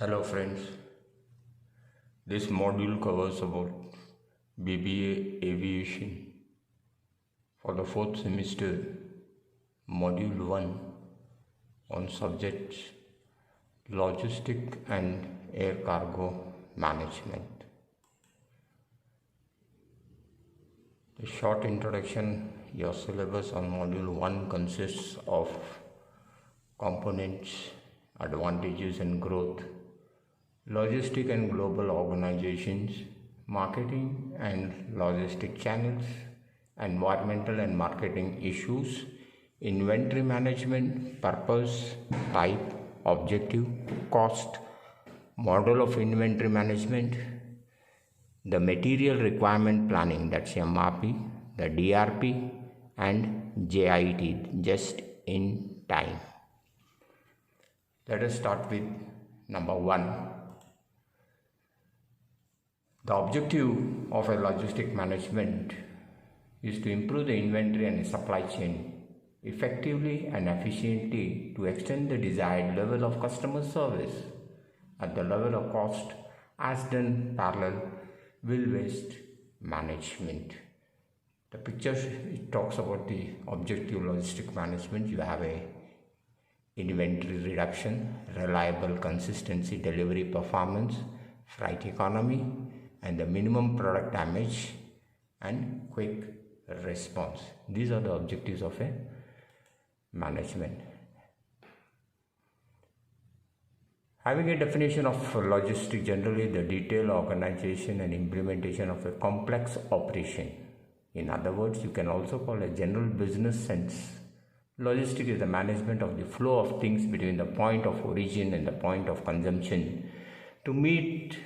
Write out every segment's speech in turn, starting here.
Hello friends, this module covers about BBA Aviation for the 4th semester, Module 1 on subjects Logistic and Air Cargo Management. A short introduction. Your syllabus on Module 1 consists of components, advantages and growth, logistic and global organizations, marketing and logistic channels, environmental and marketing issues, inventory management, purpose, type, objective, cost, model of inventory management, the material requirement planning, that's MRP, the DRP, and JIT, just in time. Let us start with number 1. The objective of a logistic management is to improve the inventory and supply chain effectively and efficiently to extend the desired level of customer service at the level of cost as done parallel with waste management. The picture it talks about the objective logistic management. You have a inventory reduction, reliable consistency, delivery performance, freight economy, and the minimum product damage and quick response. These are the objectives of a management. Having a definition of logistic, generally the detailed organization and implementation of a complex operation. In other words, you can also call a general business sense. Logistic is the management of the flow of things between the point of origin and the point of consumption to meet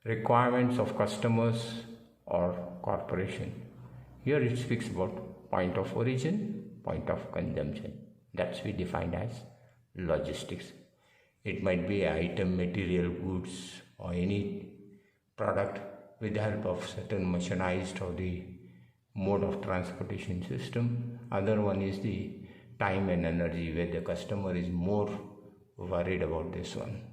requirements of customers or corporation. Here it speaks about point of origin, point of consumption. That's we defined as logistics. It might be item, material, goods, or any product with the help of certain machinized or the mode of transportation system. Other one is the time and energy, where the customer is more worried about this one.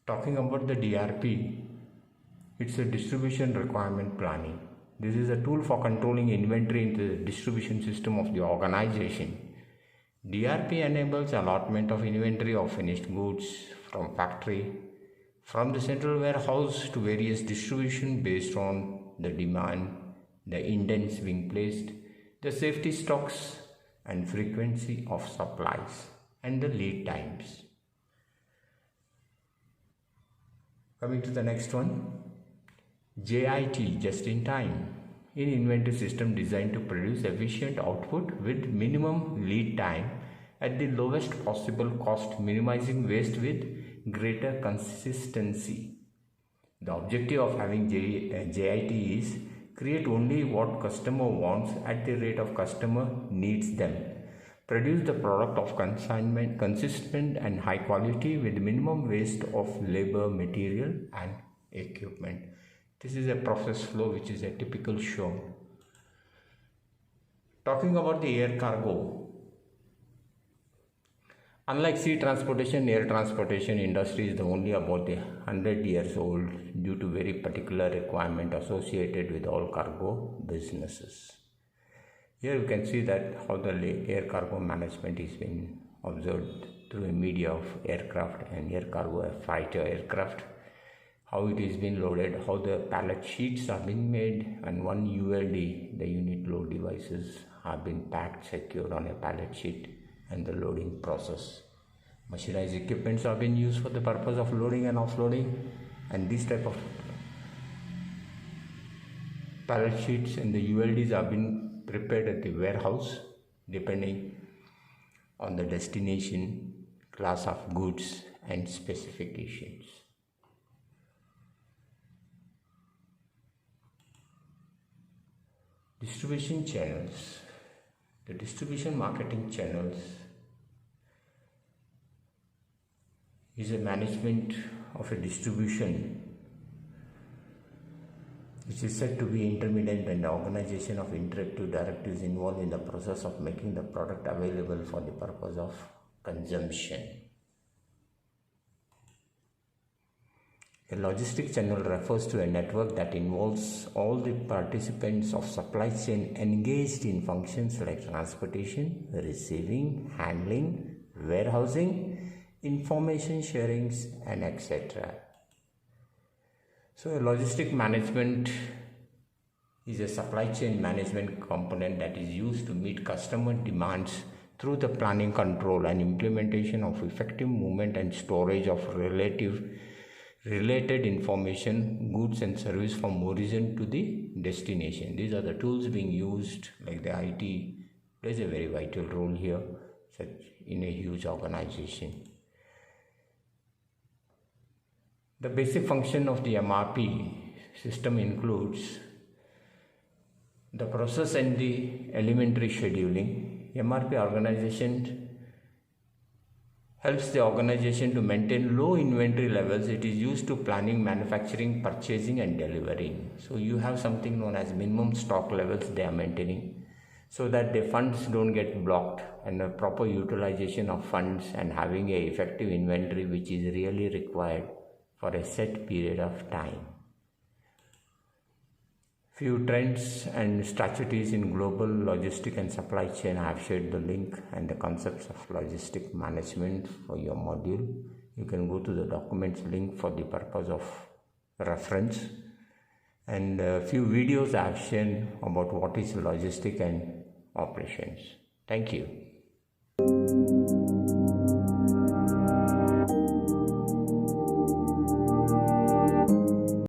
Talking about the DRP, it's a distribution requirement planning. This is a tool for controlling inventory in the distribution system of the organization. DRP enables allotment of inventory of finished goods from factory, from the central warehouse to various distribution based on the demand, the indents being placed, the safety stocks and frequency of supplies, and the lead times. Coming to the next one, JIT, just in time, an inventory system designed to produce efficient output with minimum lead time at the lowest possible cost, minimizing waste with greater consistency. The objective of having JIT is create only what customer wants at the rate of customer needs them. Produce the product of consignment, consistent and high quality with minimum waste of labor, material and equipment. This is a process flow which is a typical show. Talking about the air cargo. Unlike sea transportation, air transportation industry is only about 100 years old due to very particular requirement associated with all cargo businesses. Here you can see that how the air cargo management is being observed through a media of aircraft and air cargo fighter aircraft, how it is being loaded, how the pallet sheets are being made, and one ULD, the unit load devices, have been packed, secured on a pallet sheet, and the loading process. Machinized equipments have been used for the purpose of loading and offloading, and this type of pallet sheets and the ULDs have been prepared at the warehouse depending on the destination, class of goods and specifications. Distribution channels. The distribution marketing channels is a management of a distribution which is said to be intermediate and the organization of interactive directives involved in the process of making the product available for the purpose of consumption. A logistic channel refers to a network that involves all the participants of supply chain engaged in functions like transportation, receiving, handling, warehousing, information sharing, and etc. So a logistic management is a supply chain management component that is used to meet customer demands through the planning, control, and implementation of effective movement and storage of related information, goods and service from origin to the destination. These are the tools being used, like the IT plays a very vital role here in a huge organization. The basic function of the MRP system includes the process and the elementary scheduling. MRP organization helps the organization to maintain low inventory levels. It is used to planning, manufacturing, purchasing and delivering. So you have something known as minimum stock levels they are maintaining, so that the funds don't get blocked, and a proper utilization of funds and having a effective inventory which is really required for a set period of time. Few trends and strategies in global logistic and supply chain. I have shared the link and the concepts of logistic management for your module. You can go to the documents link for the purpose of reference. And a few videos I have shared about what is logistic and operations. Thank you.